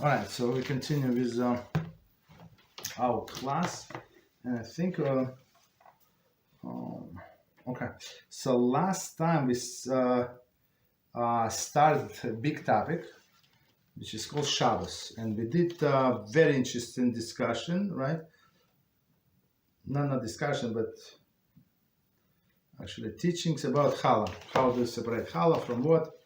All right, so we continue with our class, and I think okay. So last time we started a big topic, which is called Shabbos, and we did a very interesting discussion, right? Not discussion, but actually teachings about challah, how to separate challah from what.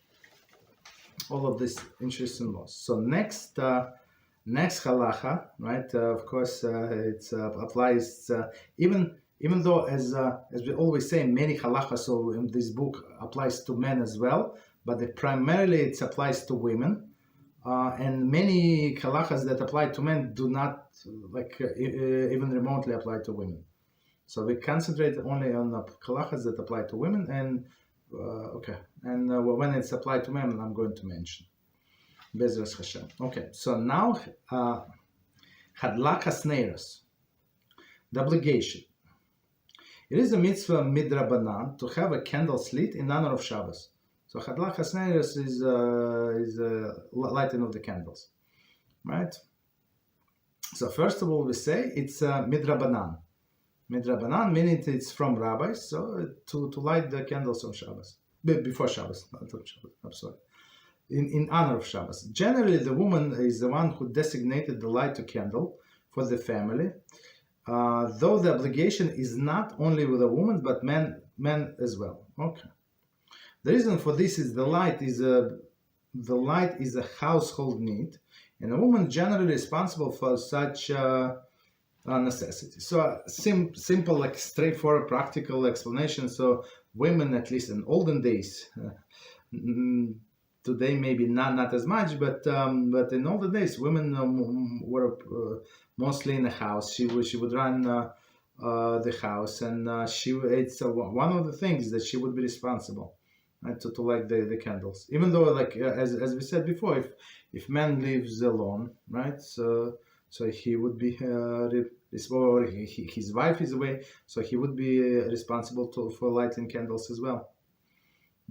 All of this interesting laws. So next halacha, right? Of course, it applies even though as we always say, many halachas so in this book applies to men as well, but primarily it applies to women, and many halachas that apply to men do not even remotely apply to women. So we concentrate only on the halachas that apply to women, and when it's applied to men, I'm going to mention. Beezrat Hashem. Okay, so now Hadlakas Neiros, the obligation. It is a mitzvah midrabanan to have a candle lit in honor of Shabbos. So Hadlakas Neiros is lighting of the candles, right? So first of all, we say it's midrabanan. Midrabanan meaning it's from rabbis, so to light the candles on Shabbos, before Shabbos, not on Shabbos, I'm sorry, in honor of Shabbos. Generally, the woman is the one who designated the light to candle for the family, though the obligation is not only with the woman, but men as well. Okay. The reason for this is the light is a household need, and a woman generally responsible for such necessity. So simple, like straightforward, practical explanation. So women, at least in olden days, today maybe not as much, but in olden days, women were mostly in the house. She would run the house, and it's one of the things that she would be responsible, right, to light the candles. Even though, like as we said before, if man lives alone, right, so he would be or his wife is away, so he would be responsible for lighting candles as well.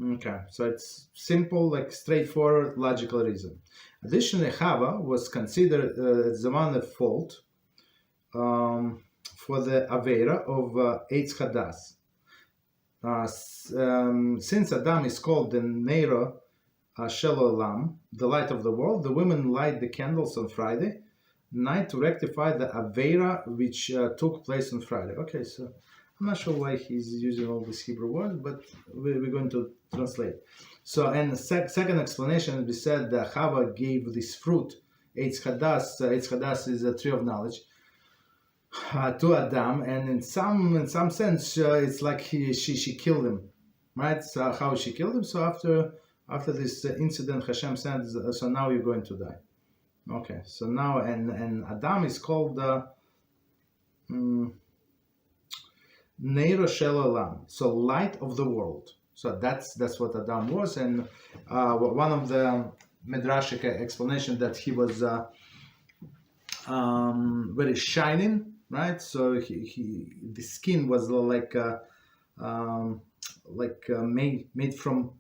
Okay, so it's simple, like straightforward, logical reason. Additionally, Chava was considered the one at fault for the Aveira of Eitz Hadas. Since Adam is called the Neiros Shel Olam, the light of the world, the women light the candles on Friday night to rectify the Aveira which took place on Friday. Okay, so I'm not sure why he's using all these Hebrew words, but we're going to translate. So, and the second explanation, we said that Chava gave this fruit, Eitz Hadas. Eitz Hadas is a tree of knowledge, to Adam, and in some sense, it's like she killed him, right? So how she killed him? So after this incident, Hashem said, so now you're going to die. Okay, so now and Adam is called Neiros Shel Olam, so light of the world. So that's what Adam was, and one of the midrashic explanation that he was very shining, right? So the skin was made from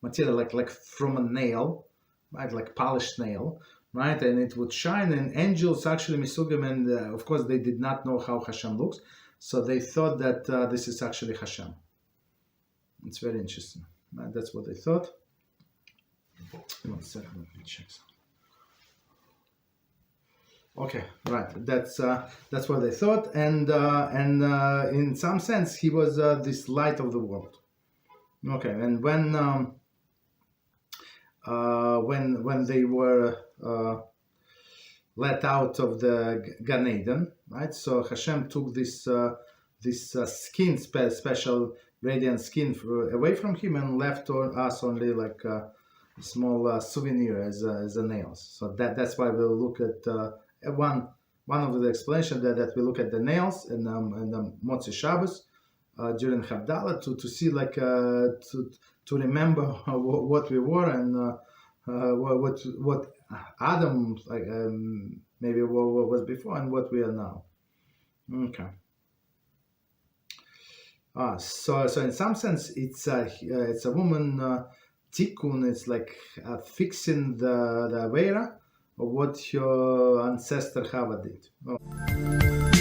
material like from a nail, right, like polished nail, right, and it would shine. And angels actually misugim, and of course they did not know how Hashem looks, so they thought that this is actually Hashem. It's very interesting, right? That's what they thought. 1 second, let me check something. Okay, right. That's what they thought, and in some sense he was this light of the world. Okay, and when they were let out of the Gan Eden, right? So Hashem took this skin, special radiant skin, away from him, and left us only like a small souvenir as a nails. So that's why we'll look at one of the explanations that we look at the nails and the muktzeh Shabbos during Havdalah to see to remember what we were, and what Adam maybe what was before and what we are now. Okay. So in some sense it's a woman tikkun. It's like fixing the Aveira what your ancestor Chava did. Oh.